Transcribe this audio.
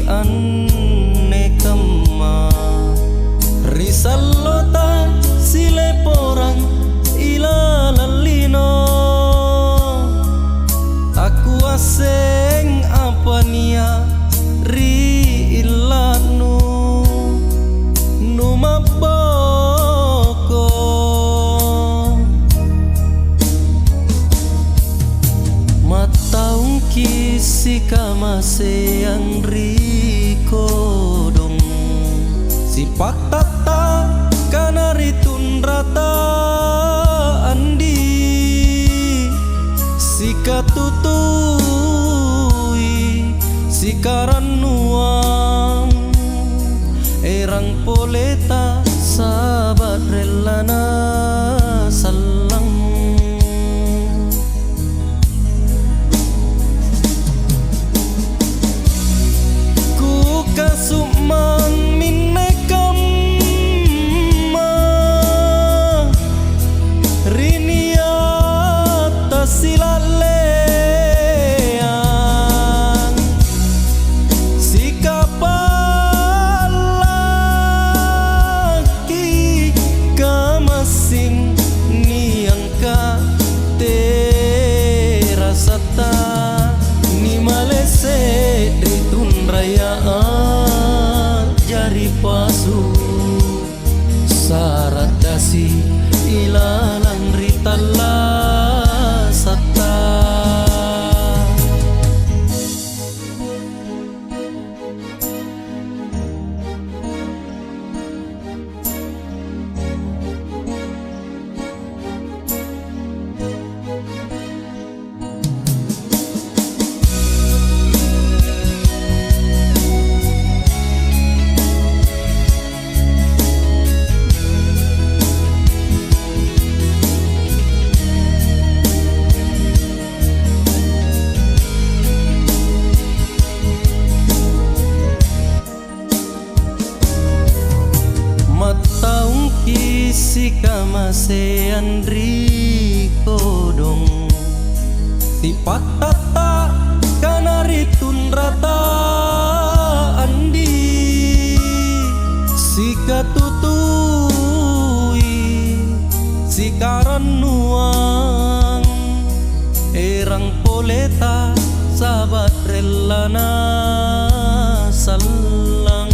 anne kamma risallota sile porang ila lalino aku aseng apa nia ri ilanu numaboko mataung kisi kamase yang rikodong si paktata kanaritun rata andi si katutui si karanuang erang poleta sabat relana salang ku kasumang minekam riniata silalean si kapalaki kamasing niangka terasata ni malese ritun rayaan jari pasu sarat dasi ilalang ritala sata mataung kisi kamase andri kodong si patata kanaritun rata andi si katutui si karanuang erang poleta sabat relana salang